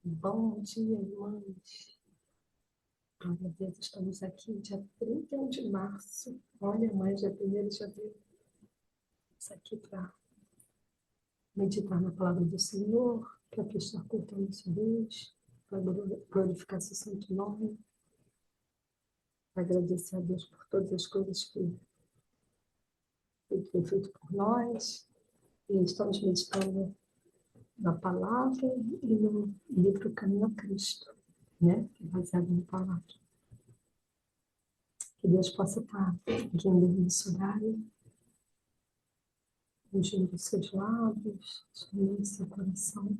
Bom dia, irmãs. Glória a Deus, estamos aqui dia 31 de março. Olha, mãe, dia 1º de abril. Estamos aqui para meditar na palavra do Senhor, para prestar culto ao nosso Deus, para glorificar seu santo nome, para agradecer a Deus por todas as coisas que Ele tem feito por nós. E estamos meditando na palavra e no livro Caminho a Cristo, né? Baseado na palavra. Que Deus possa estar guiando nesse horário, ungindo seus lábios, ungindo seu coração,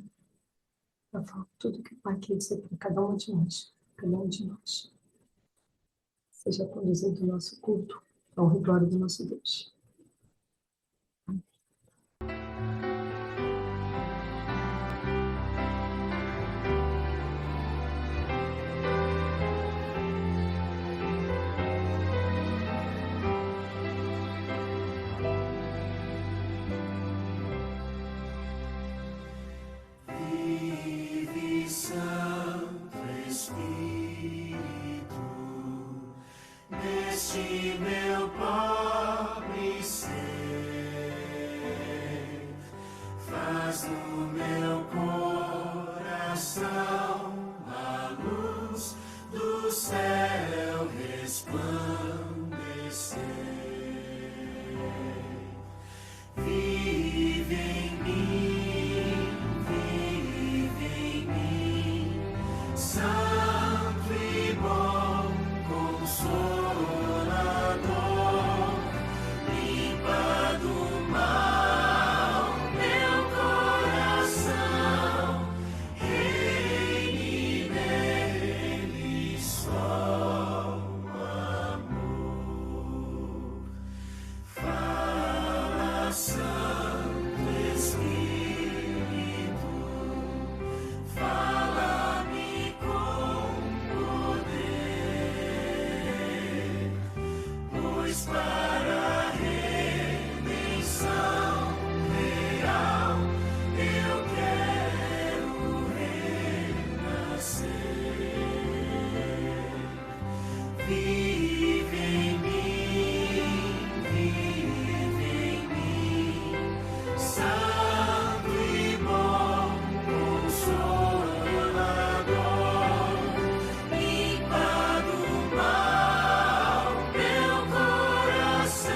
para falar tudo que o Pai quer dizer para cada um de nós, cada um de nós. Seja conduzindo o nosso culto ao redor do nosso Deus. Amém. Vive Santo Espírito neste meu pobre ser, faz do meu coração a luz do céu resplandecer. Vive em mim, Santo e bom Consolador, limpa do mal meu coração, reine nele só o amor. Fala, Santo Espírito, fala-me com poder, pois para a redenção real eu quero renascer. Vive em mim, Santo e bom Consolador, limpa do mal meu coração,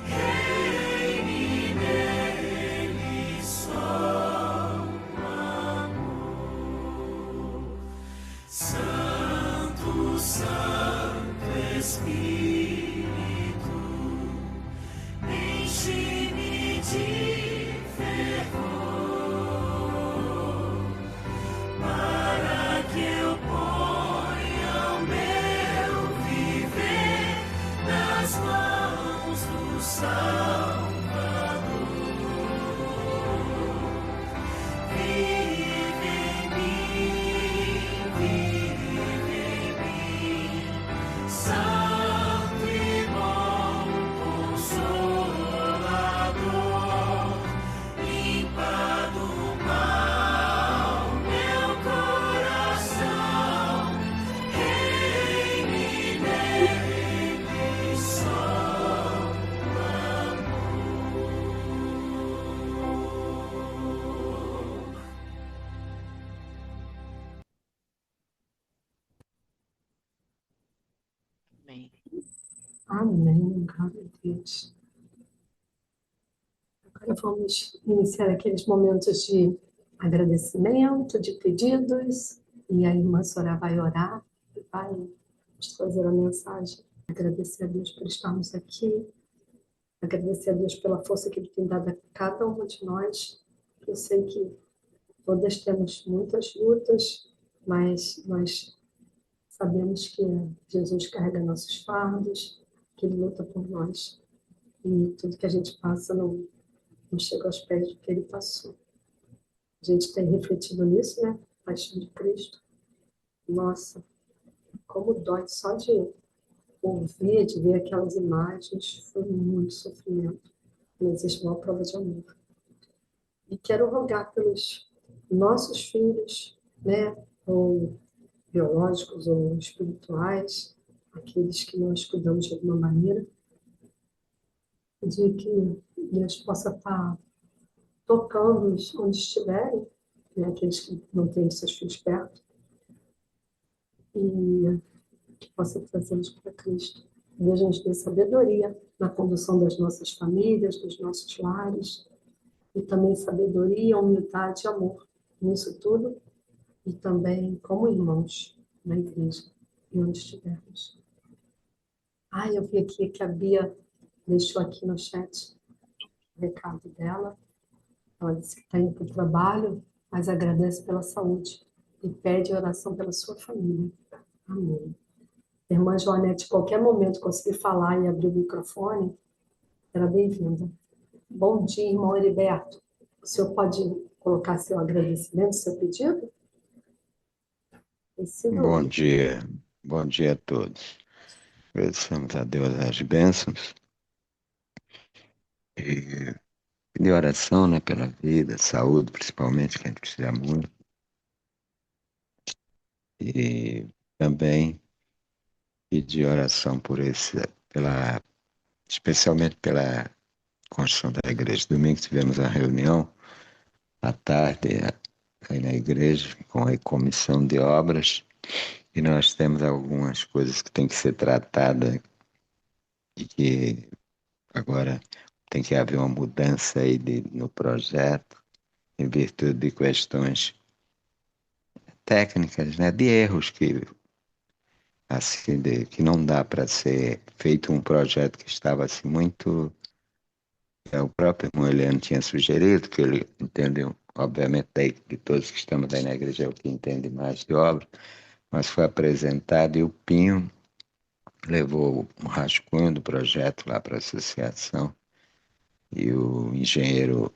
reine nele só o amor. Santo, Santo Espírito, enche-me de fervor, para que eu ponha o meu viver nas mãos do Salvador. Vive em mim, Santo e bom Consolador, limpa do mal meu coração, reine nele só o amor. Amém. Amém. Glória a Deus. Agora vamos iniciar aqueles momentos de agradecimento, de pedidos. E a irmã Sorá vai orar e vai nos trazer a mensagem. Agradecer a Deus por estarmos aqui. Agradecer a Deus pela força que Ele tem dado a cada uma de nós. Eu sei que todas temos muitas lutas, mas nós sabemos que Jesus carrega nossos fardos, que Ele luta por nós. E tudo que a gente passa não chega aos pés do que Ele passou. A gente tem refletido nisso, né? Paixão de Cristo. Nossa, como dói só de ouvir, de ver aquelas imagens, foi muito sofrimento. Não existe uma prova de amor. E quero rogar pelos nossos filhos, né, ou biológicos ou espirituais, aqueles que nós cuidamos de alguma maneira, de que Deus possa estar tocando-os onde estiverem, né, aqueles que não têm seus filhos perto, e que possa trazê-los para Cristo. Deus nos dê sabedoria na condução das nossas famílias, dos nossos lares, e também sabedoria, humildade e amor nisso tudo, e também como irmãos na igreja e onde estivermos. Ah, eu vi aqui que a Bia deixou aqui no chat o recado dela. Ela disse que está indo para o trabalho, mas agradece pela saúde e pede oração pela sua família. Amém. Irmã Joanete, qualquer momento conseguir falar e abrir o microfone, será bem-vinda. Bom dia, irmão Heriberto. O senhor pode colocar seu agradecimento, seu pedido? Ensino. Bom dia a todos. Agradecemos a Deus as bênçãos e pedir oração, né, pela vida, saúde, principalmente, que a gente precisa muito, e também pedir oração especialmente pela construção da igreja. Domingo tivemos uma reunião à tarde aí na igreja com a comissão de obras e nós temos algumas coisas que têm que ser tratadas e que agora tem que haver uma mudança aí no projeto, em virtude de questões técnicas, né, de erros que não dá para ser feito um projeto que estava assim muito. O próprio irmão Eliano tinha sugerido, que ele entendeu, obviamente, daí, de todos que estamos aí na igreja, é o que entende mais de obra, mas foi apresentado e o Pinho levou um rascunho do projeto lá para a associação e o engenheiro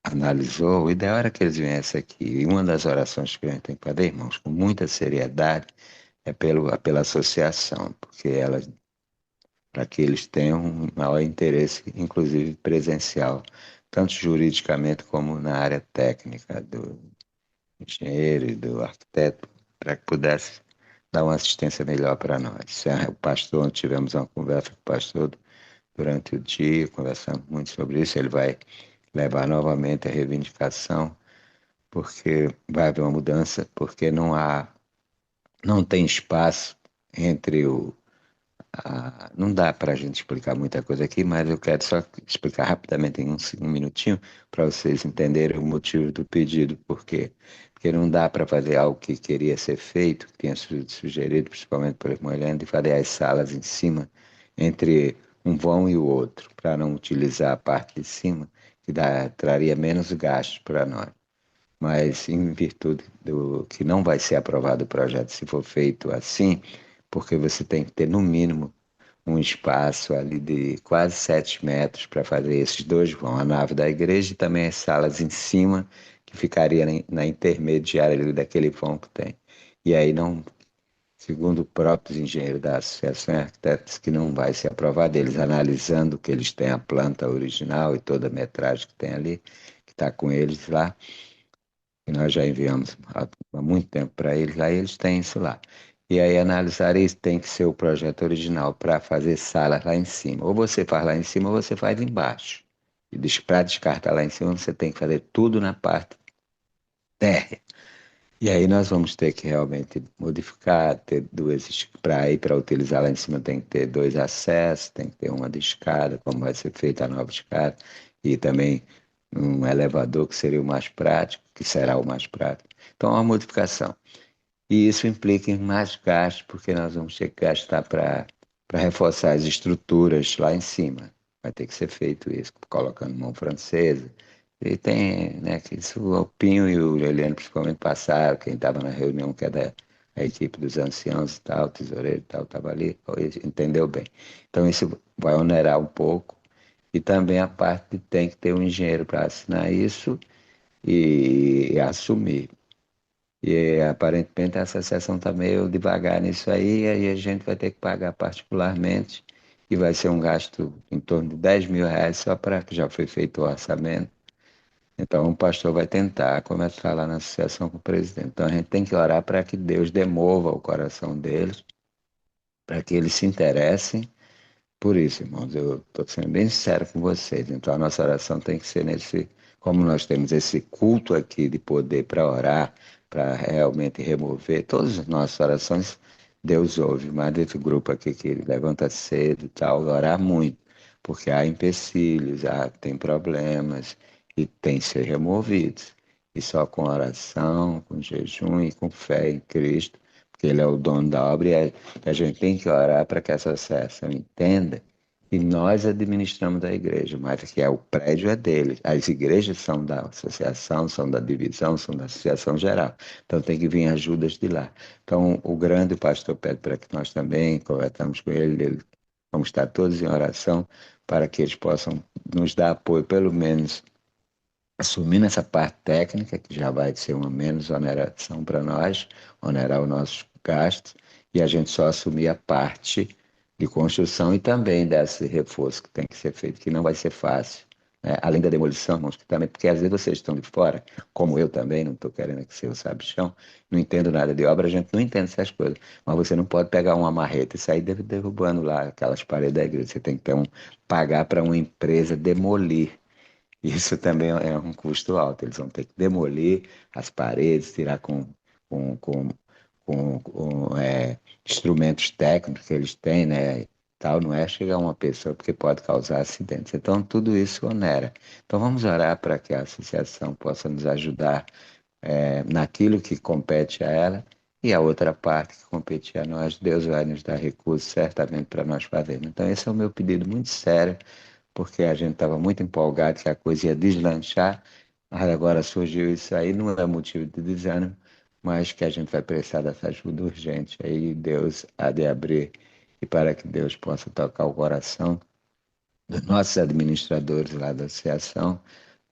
analisou, e da hora que eles viessem aqui, e uma das orações que a gente tem que fazer, irmãos, com muita seriedade, é pela associação, porque elas, para que eles tenham um maior interesse, inclusive presencial, tanto juridicamente como na área técnica do engenheiro e do arquiteto, para que pudesse dar uma assistência melhor para nós. O pastor, tivemos uma conversa com o pastor durante o dia, conversamos muito sobre isso, ele vai levar novamente a reivindicação, porque vai haver uma mudança, porque não tem espaço entre não dá para a gente explicar muita coisa aqui, mas eu quero só explicar rapidamente em um minutinho para vocês entenderem o motivo do pedido, porque não dá para fazer algo que queria ser feito, que tinha sido sugerido, principalmente por irmão Helena, de fazer as salas em cima, entre um vão e o outro, para não utilizar a parte de cima, que traria menos gastos para nós. Mas em virtude do que não vai ser aprovado o projeto se for feito assim, porque você tem que ter no mínimo um espaço ali de quase 7 metros para fazer esses dois vão, a nave da igreja e também as salas em cima, que ficaria na intermediária ali daquele vão que tem. E aí não, segundo o próprio engenheiro da Associação de Arquitetos, que não vai ser aprovado, eles analisando que eles têm a planta original e toda a metragem que tem ali, que está com eles lá, que nós já enviamos há muito tempo para eles, lá eles têm isso lá. E aí analisar isso tem que ser o projeto original para fazer salas lá em cima. Ou você faz lá em cima ou você faz embaixo. E para descartar lá em cima você tem que fazer tudo na parte térrea. E aí nós vamos ter que realmente modificar, ter duas, para utilizar lá em cima tem que ter dois acessos, tem que ter uma de escada, como vai ser feita a nova escada, e também um elevador que seria o mais prático, que será o mais prático. Então, é uma modificação. E isso implica em mais gastos, porque nós vamos ter que gastar para reforçar as estruturas lá em cima. Vai ter que ser feito isso, colocando mão francesa. E tem, né, que isso o Pinho e o Eliane principalmente passaram, quem estava na reunião, que é da equipe dos anciãos e tal, o tesoureiro e tal, estava ali, entendeu bem. Então isso vai onerar um pouco. E também a parte de tem que ter um engenheiro para assinar isso e assumir. E aparentemente a associação está meio devagar nisso aí, e aí a gente vai ter que pagar particularmente, e vai ser um gasto em torno de R$ 10.000 só para que já foi feito o orçamento, Então, o pastor vai tentar começar lá na associação com o presidente. Então, a gente tem que orar para que Deus demova o coração deles, para que eles se interessem por isso, irmãos. Eu estou sendo bem sincero com vocês. Então, a nossa oração tem que ser nesse. Como nós temos esse culto aqui de poder para orar, para realmente remover todas as nossas orações, Deus ouve. Mas desse grupo aqui que levanta cedo e tal, orar muito, porque há empecilhos, tem problemas e tem que ser removidos. E só com oração, com jejum e com fé em Cristo, porque Ele é o dono da obra e a gente tem que orar para que essa associação entenda que nós administramos a igreja, mas que o prédio é dele. As igrejas são da associação, são da divisão, são da associação geral. Então tem que vir ajudas de lá. Então o grande pastor pede para que nós também conversamos com ele, vamos estar todos em oração para que eles possam nos dar apoio, pelo menos assumindo essa parte técnica, que já vai ser uma menos oneração para nós, onerar os nossos gastos, e a gente só assumir a parte de construção e também desse reforço que tem que ser feito, que não vai ser fácil. Né? Além da demolição, irmãos, que também, porque às vezes vocês estão de fora, como eu também, não estou querendo que ser o sabichão, não entendo nada de obra, a gente não entende essas coisas. Mas você não pode pegar uma marreta e sair derrubando lá aquelas paredes da igreja. Você tem que pagar para uma empresa demolir. Isso também é um custo alto. Eles vão ter que demolir as paredes, tirar com, com, com instrumentos técnicos que eles têm, né? Tal, não é chegar uma pessoa porque pode causar acidentes. Então, tudo isso onera. Então, vamos orar para que a associação possa nos ajudar naquilo que compete a ela e a outra parte que compete a nós. Deus vai nos dar recursos certamente para nós fazermos. Então, esse é o meu pedido muito sério porque a gente estava muito empolgado que a coisa ia deslanchar, mas agora surgiu isso aí, não é motivo de desânimo, mas que a gente vai precisar dessa ajuda urgente. Aí Deus há de abrir e para que Deus possa tocar o coração dos nossos administradores lá da associação,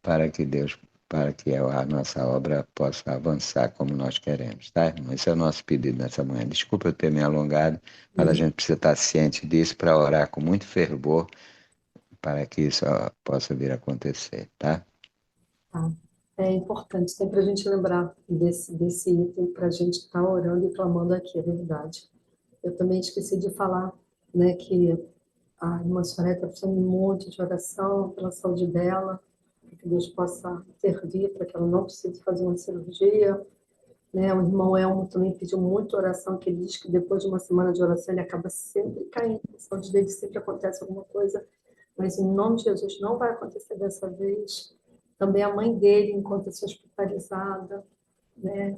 para que Deus, para que a nossa obra possa avançar como nós queremos, tá, irmão? Esse é o nosso pedido nessa manhã. Desculpa eu ter me alongado, mas a gente precisa estar ciente disso para orar com muito fervor para que isso possa vir a acontecer, tá? Tá? É importante sempre a gente lembrar desse item para a gente estar orando e clamando aqui, é verdade. Eu também esqueci de falar, né, que a irmã Soraya está precisando muito de oração pela saúde dela, para que Deus possa intervir, para que ela não precise fazer uma cirurgia. Né? O irmão Elmo também pediu muita oração, que ele diz que depois de uma semana de oração ele acaba sempre caindo, a saúde dele sempre acontece alguma coisa, mas em nome de Jesus não vai acontecer dessa vez. Também a mãe dele encontra-se hospitalizada, né?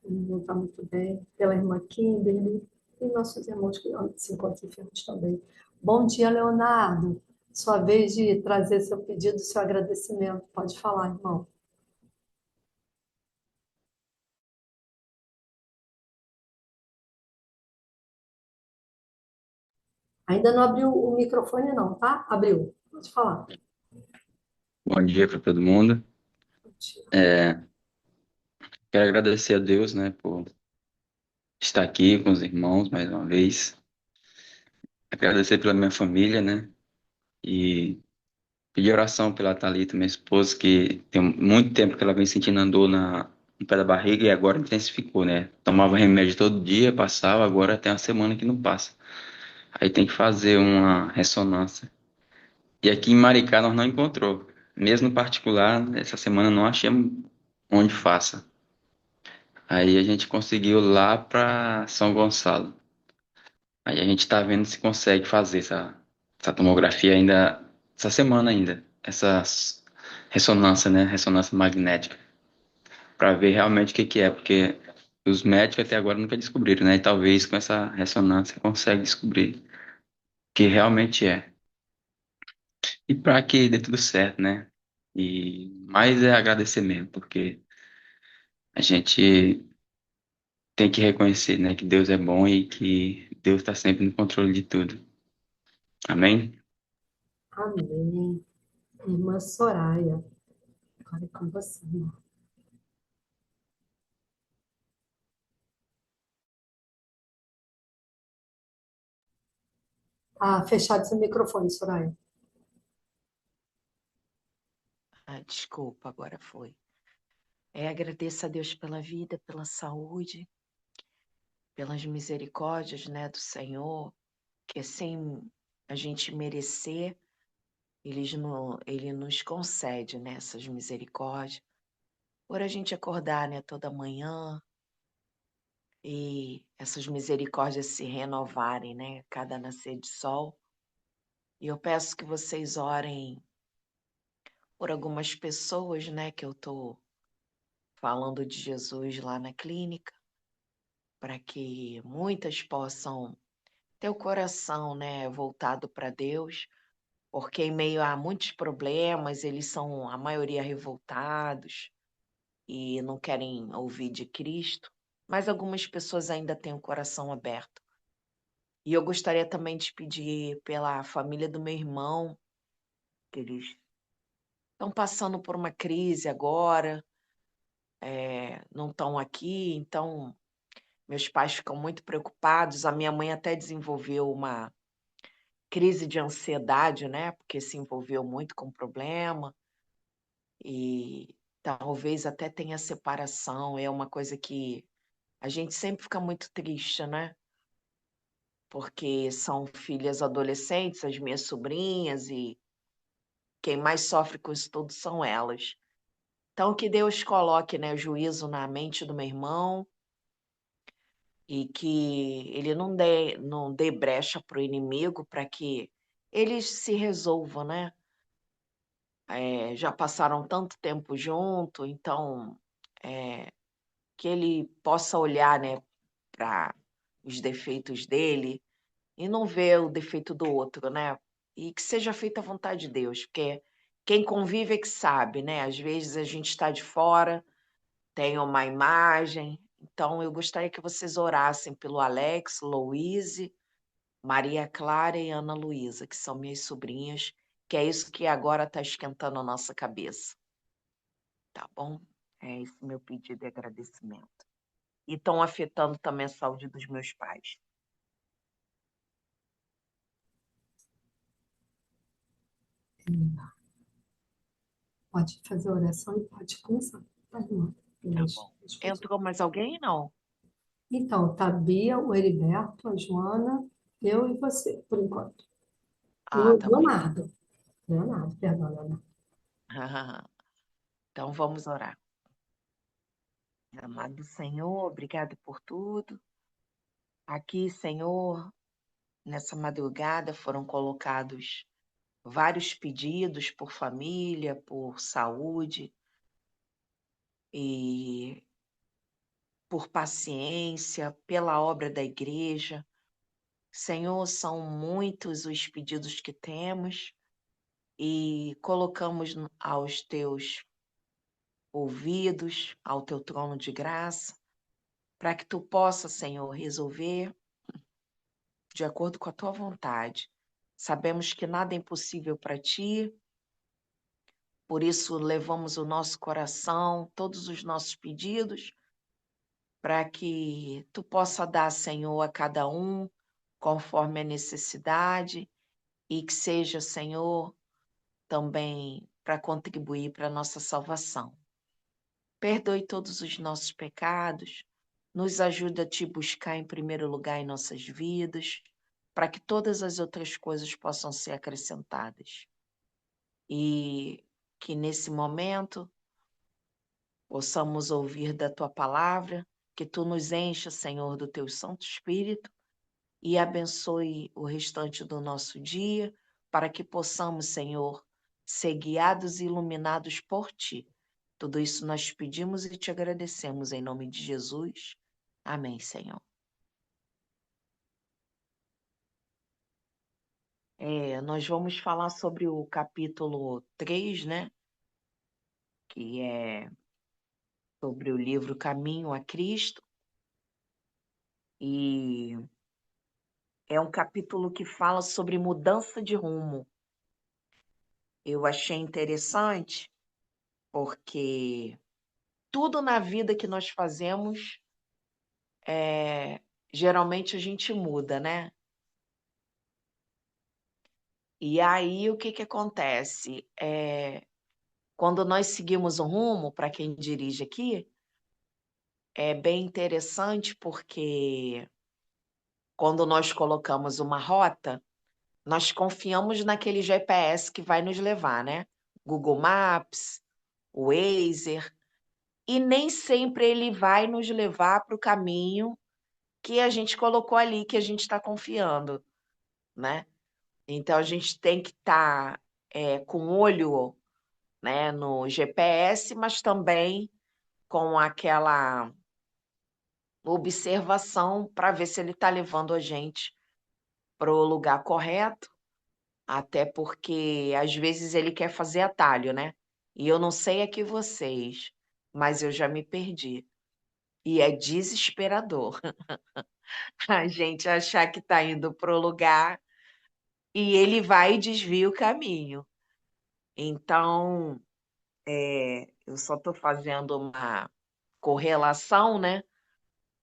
Não está muito bem, pela irmã Kimberly, e nossos irmãos que se encontram enfermos também. Bom dia, Leonardo. Sua vez de trazer seu pedido, seu agradecimento. Pode falar, irmão. Ainda não abriu o microfone, não, tá? Abriu. Pode falar. Bom dia para todo mundo. Bom dia. É, quero agradecer a Deus, né, por estar aqui com os irmãos mais uma vez. Agradecer pela minha família, né, e pedir oração pela Thalita, minha esposa, que tem muito tempo que ela vem sentindo dor no pé da barriga e agora intensificou, né. Tomava remédio todo dia, passava, agora tem uma semana que não passa. Aí tem que fazer uma ressonância. E aqui em Maricá nós não encontrou. Mesmo no particular, essa semana não achamos onde faça. Aí a gente conseguiu lá para São Gonçalo. Aí a gente está vendo se consegue fazer essa tomografia ainda, essa semana ainda, essa ressonância, né? Ressonância magnética, para ver realmente o que que é, porque os médicos até agora nunca descobriram, né? E talvez com essa ressonância consegue descobrir o que realmente é. E para que dê tudo certo, né? E mais é agradecer mesmo, porque a gente tem que reconhecer, né, que Deus é bom e que Deus está sempre no controle de tudo. Amém? Amém. Irmã Soraya, agora é com você, irmã. Ah, fechado seu microfone, Soraya. Desculpa, agora foi. Agradeço a Deus pela vida, pela saúde, pelas misericórdias, né, do Senhor, que sem a gente merecer, Ele nos concede, né, essas misericórdias. Por a gente acordar, né, toda manhã e essas misericórdias se renovarem, né, cada nascer de sol. E eu peço que vocês orem por algumas pessoas, né, que eu estou falando de Jesus lá na clínica, para que muitas possam ter o coração, né, voltado para Deus, porque em meio a muitos problemas, eles são, a maioria, revoltados e não querem ouvir de Cristo, mas algumas pessoas ainda têm o coração aberto. E eu gostaria também de pedir pela família do meu irmão, que eles estão passando por uma crise agora, não estão aqui, então meus pais ficam muito preocupados. A minha mãe até desenvolveu uma crise de ansiedade, né? Porque se envolveu muito com o problema e talvez até tenha separação. É uma coisa que a gente sempre fica muito triste, né? Porque são filhas adolescentes, as minhas sobrinhas, e quem mais sofre com isso tudo são elas. Então, que Deus coloque, né, juízo na mente do meu irmão e que ele não dê brecha para o inimigo para que eles se resolvam, né? Já passaram tanto tempo junto, então que ele possa olhar, né, para os defeitos dele e não ver o defeito do outro, né? E que seja feita a vontade de Deus, porque quem convive é que sabe, né? Às vezes a gente está de fora, tem uma imagem. Então, eu gostaria que vocês orassem pelo Alex, Louise, Maria Clara e Ana Luísa, que são minhas sobrinhas, que é isso que agora está esquentando a nossa cabeça, tá bom? É esse meu pedido de agradecimento. E estão afetando também a saúde dos meus pais. Pode fazer a oração e pode começar, tá, irmã? Tá bom. Entrou mais alguém? Não. Então, tá a Bia, o Heriberto, a Joana, eu e você, por enquanto. E Ah, o tá bem. Leonardo, perdão, Leonardo. Então vamos orar. Amado Senhor, obrigado por tudo. Aqui, Senhor, nessa madrugada foram colocados vários pedidos por família, por saúde e por paciência, pela obra da igreja. Senhor, são muitos os pedidos que temos e colocamos aos teus ouvidos, ao teu trono de graça, para que tu possa, Senhor, resolver de acordo com a tua vontade. Sabemos que nada é impossível para ti, por isso levamos o nosso coração, todos os nossos pedidos, para que tu possa dar, Senhor, a cada um conforme a necessidade e que seja, Senhor, também para contribuir para a nossa salvação. Perdoe todos os nossos pecados, nos ajude a te buscar em primeiro lugar em nossas vidas, para que todas as outras coisas possam ser acrescentadas. E que nesse momento possamos ouvir da tua palavra, que tu nos encha, Senhor, do teu Santo Espírito e abençoe o restante do nosso dia, para que possamos, Senhor, ser guiados e iluminados por ti. Tudo isso nós pedimos e te agradecemos em nome de Jesus. Amém, Senhor. Nós vamos falar sobre o capítulo 3, né? Que é sobre o livro Caminho a Cristo. E é um capítulo que fala sobre mudança de rumo. Eu achei interessante porque tudo na vida que nós fazemos, geralmente a gente muda, né? E aí o que que acontece? quando nós seguimos um rumo, para quem dirige aqui, é bem interessante porque quando nós colocamos uma rota, nós confiamos naquele GPS que vai nos levar, né? Google Maps, o Waze, e nem sempre ele vai nos levar para o caminho que a gente colocou ali, que a gente está confiando, né? Então a gente tem que estar com o olho, né, no GPS, mas também com aquela observação para ver se ele está levando a gente para o lugar correto, até porque às vezes ele quer fazer atalho, né? E eu não sei aqui vocês, mas eu já me perdi. E é desesperador a gente achar que está indo para o lugar e ele vai e desvia o caminho. Então, eu só estou fazendo uma correlação, né,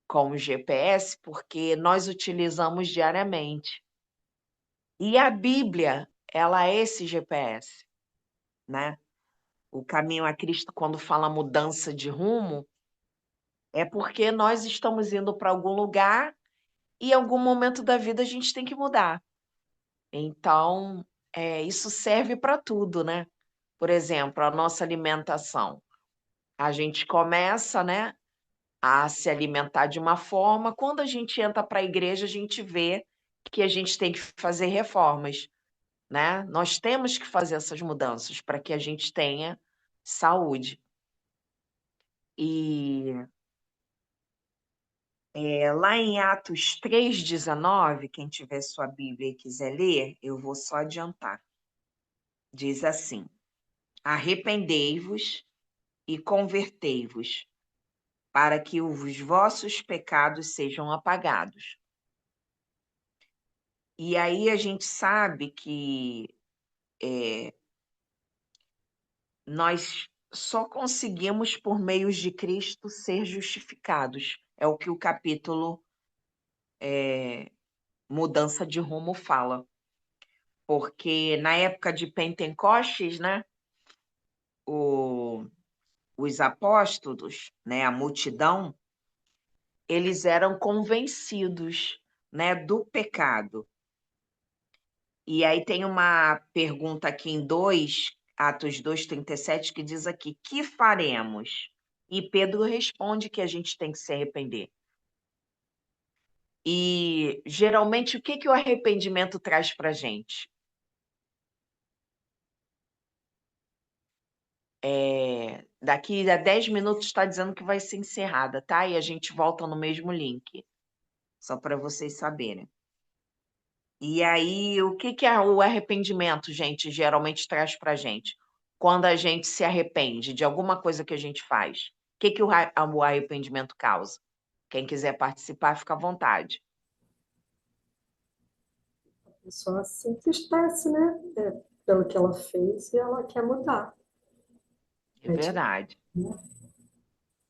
com o GPS, porque nós utilizamos diariamente. E a Bíblia, ela é esse GPS, né? O caminho a Cristo, quando fala mudança de rumo, é porque nós estamos indo para algum lugar e em algum momento da vida a gente tem que mudar. Então, isso serve para tudo, né? Por exemplo, a nossa alimentação. A gente começa, né, a se alimentar de uma forma. Quando a gente entra para a igreja, a gente vê que a gente tem que fazer reformas, né? Nós temos que fazer essas mudanças para que a gente tenha saúde. E lá em Atos 3,19, quem tiver sua Bíblia e quiser ler, eu vou só adiantar. Diz assim: arrependei-vos e convertei-vos, para que os vossos pecados sejam apagados. E aí a gente sabe que nós só conseguimos, por meios de Cristo, ser justificados. É o que o capítulo Mudança de Rumo fala. Porque na época de Pentecostes, né, o- os apóstolos, né, a multidão, eles eram convencidos, né, do pecado. E aí tem uma pergunta aqui em Atos 2:37, que diz aqui: que faremos? E Pedro responde que a gente tem que se arrepender. E geralmente o que que o arrependimento traz para a gente? Daqui a 10 minutos está dizendo que vai ser encerrada, tá? E a gente volta no mesmo link, só para vocês saberem. E aí, o que que o arrependimento, gente, geralmente traz para a gente? Quando a gente se arrepende de alguma coisa que a gente faz, o que que o arrependimento causa? Quem quiser participar, fica à vontade. A pessoa se entristece, né? Pelo que ela fez e ela quer mudar. É Tipo, verdade. né?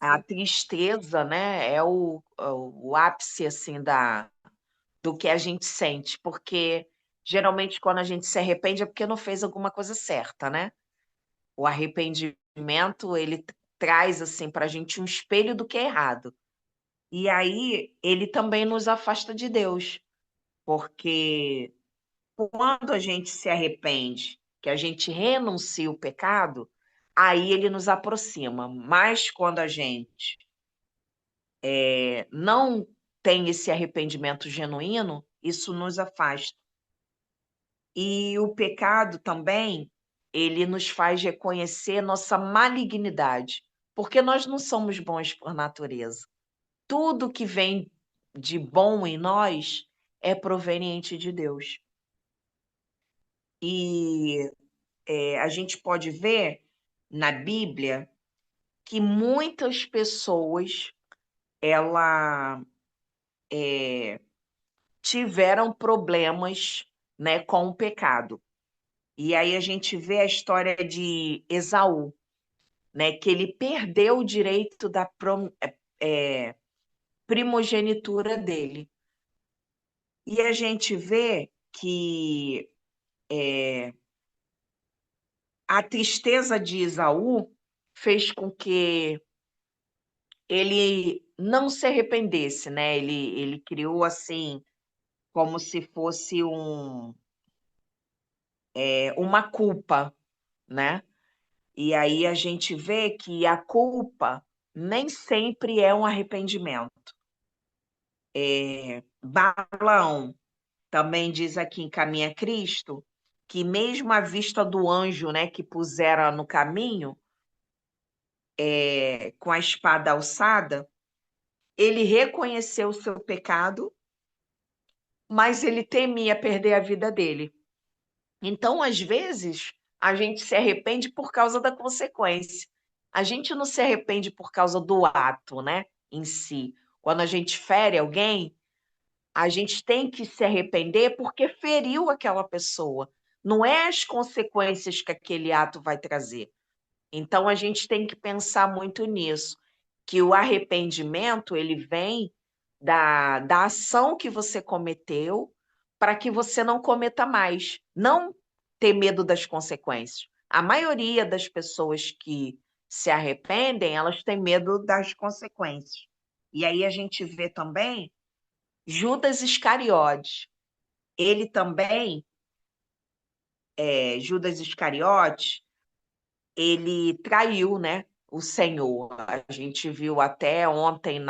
A tristeza, né, é o ápice, assim, do que a gente sente, porque geralmente quando a gente se arrepende é porque não fez alguma coisa certa, né? O arrependimento, ele traz, assim, para a gente um espelho do que é errado. E aí, ele também nos afasta de Deus, porque quando a gente se arrepende, que a gente renuncia o pecado, aí ele nos aproxima. Mas quando a gente não tem esse arrependimento genuíno, isso nos afasta. E o pecado também, ele nos faz reconhecer nossa malignidade, porque nós não somos bons por natureza. Tudo que vem de bom em nós é proveniente de Deus. E a gente pode ver na Bíblia que muitas pessoas ela tiveram problemas, né, com o pecado. E aí a gente vê a história de Esaú, né, que ele perdeu o direito da primogenitura dele. E a gente vê que a tristeza de Esaú fez com que ele não se arrependesse, né? Ele criou assim, como se fosse uma culpa, né? E aí a gente vê que a culpa nem sempre é um arrependimento. Balaão também diz aqui em Caminho a Cristo que mesmo à vista do anjo, né, que pusera no caminho, com a espada alçada, ele reconheceu o seu pecado, mas ele temia perder a vida dele. Então, às vezes, a gente se arrepende por causa da consequência. A gente não se arrepende por causa do ato, né, em si. Quando a gente fere alguém, a gente tem que se arrepender porque feriu aquela pessoa. Não é as consequências que aquele ato vai trazer. Então, a gente tem que pensar muito nisso, que o arrependimento, ele vem da ação que você cometeu para que você não cometa mais, não ter medo das consequências. A maioria das pessoas que se arrependem, elas têm medo das consequências. E aí a gente vê também Judas Iscariotes. Ele também, Judas Iscariotes, ele traiu, né, o Senhor. A gente viu até ontem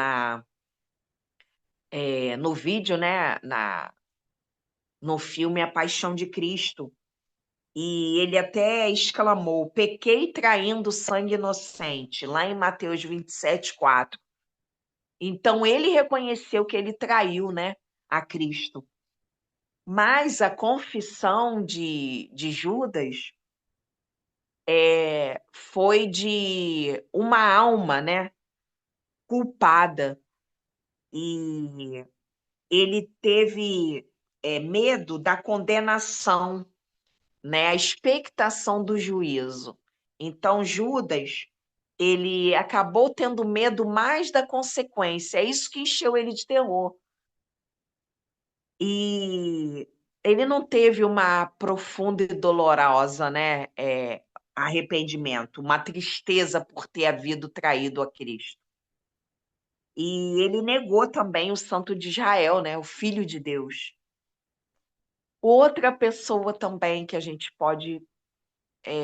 no vídeo, né, no filme A Paixão de Cristo, e ele até exclamou: pequei traindo sangue inocente, lá em Mateus 27:4. Então ele reconheceu que ele traiu, né, a Cristo. Mas a confissão de Judas foi de uma alma, né, culpada. E ele teve medo da condenação, né, a expectação do juízo. Então, Judas, ele acabou tendo medo mais da consequência. É isso que encheu ele de terror. E ele não teve uma profunda e dolorosa, né, arrependimento, uma tristeza por ter havido traído a Cristo. E ele negou também o Santo de Israel, né, o Filho de Deus. Outra pessoa também que a gente pode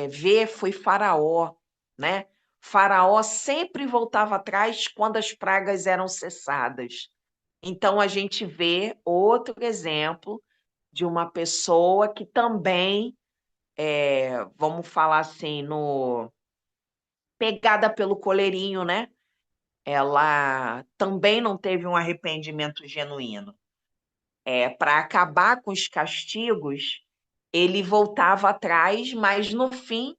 ver foi Faraó, né? Faraó sempre voltava atrás quando as pragas eram cessadas. Então a gente vê outro exemplo de uma pessoa que também, vamos falar assim, no pegada pelo coleirinho, né? Ela também não teve um arrependimento genuíno. Para acabar com os castigos, ele voltava atrás, mas no fim,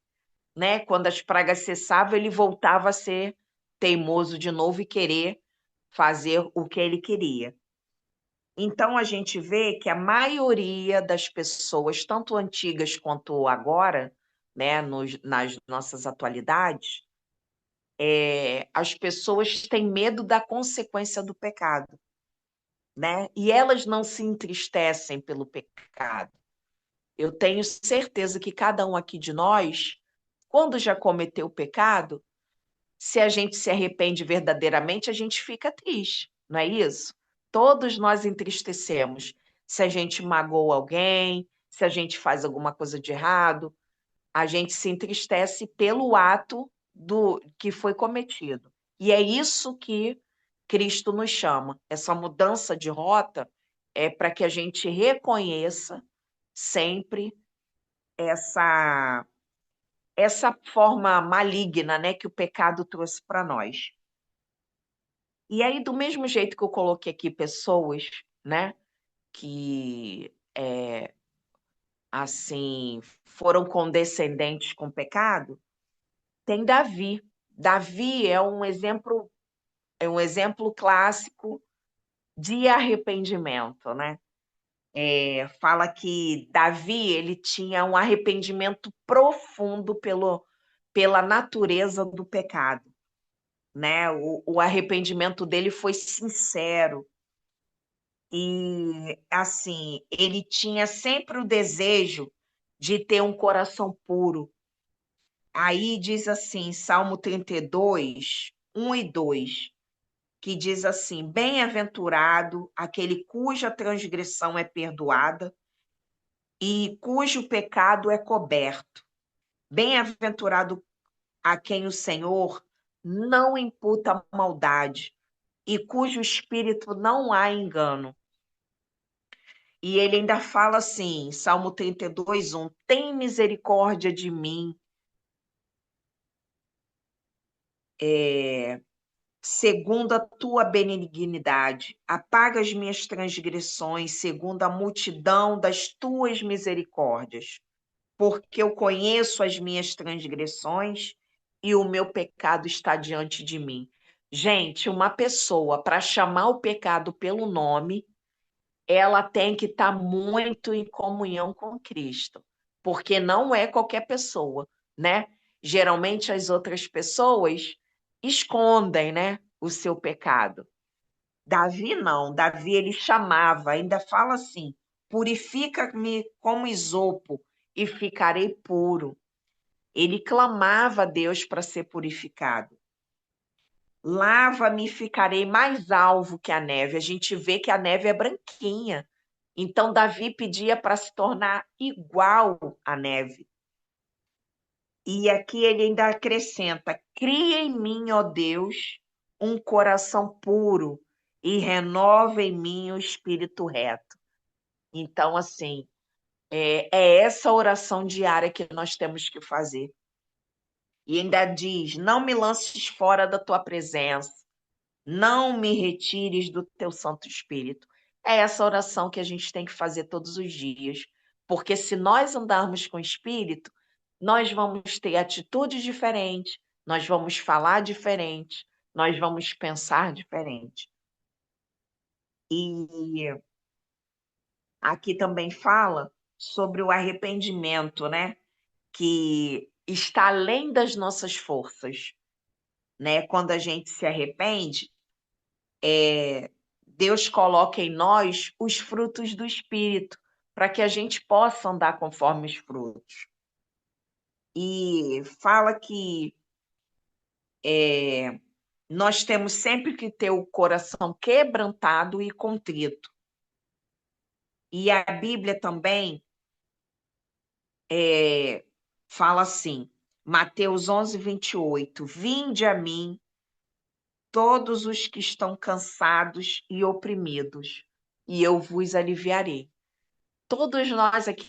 né, quando as pragas cessavam, ele voltava a ser teimoso de novo e querer fazer o que ele queria. Então a gente vê que a maioria das pessoas, tanto antigas quanto agora, né, nas nossas atualidades, as pessoas têm medo da consequência do pecado, né? E elas não se entristecem pelo pecado. Eu tenho certeza que cada um aqui de nós, quando já cometeu o pecado, se a gente se arrepende verdadeiramente, a gente fica triste, não é isso? Todos nós entristecemos. Se a gente magoou alguém, se a gente faz alguma coisa de errado, a gente se entristece pelo ato do que foi cometido. E é isso que Cristo nos chama. Essa mudança de rota é para que a gente reconheça sempre essa forma maligna, né, que o pecado trouxe para nós. E aí, do mesmo jeito que eu coloquei aqui pessoas, né, que assim foram condescendentes com o pecado, tem Davi. Davi é um exemplo clássico de arrependimento, né? Fala que Davi ele tinha um arrependimento profundo pela natureza do pecado, né? O arrependimento dele foi sincero e assim ele tinha sempre o desejo de ter um coração puro, Aí diz assim, Salmo 32, 1 e 2, que diz assim: Bem-aventurado aquele cuja transgressão é perdoada e cujo pecado é coberto. Bem-aventurado a quem o Senhor não imputa maldade e cujo espírito não há engano. E ele ainda fala assim, Salmo 32, 1, tem misericórdia de mim, segundo a tua benignidade, apaga as minhas transgressões, segundo a multidão das tuas misericórdias, porque eu conheço as minhas transgressões e o meu pecado está diante de mim. Gente, uma pessoa, para chamar o pecado pelo nome, ela tem que estar muito em comunhão com Cristo, porque não é qualquer pessoa, né? Geralmente as outras pessoas escondem, né, o seu pecado. Davi não, Davi ele chamava, ainda fala assim: purifica-me como isopo e ficarei puro. Ele clamava a Deus para ser purificado. Lava-me e ficarei mais alvo que a neve. A gente vê que a neve é branquinha. Então, Davi pedia para se tornar igual à neve. E aqui ele ainda acrescenta: cria em mim, ó Deus, um coração puro e renova em mim o espírito reto. Então, assim, é essa oração diária que nós temos que fazer. E ainda diz: não me lances fora da tua presença, não me retires do teu Santo Espírito. É essa oração que a gente tem que fazer todos os dias, porque se nós andarmos com o Espírito, nós vamos ter atitudes diferentes, nós vamos falar diferente, nós vamos pensar diferente. E aqui também fala sobre o arrependimento, né? Que está além das nossas forças, né? Quando a gente se arrepende, Deus coloca em nós os frutos do Espírito, para que a gente possa andar conforme os frutos. E fala que nós temos sempre que ter o coração quebrantado e contrito. E a Bíblia também fala assim, Mateus 11, 28, vinde a mim todos os que estão cansados e oprimidos, e eu vos aliviarei. Todos nós aqui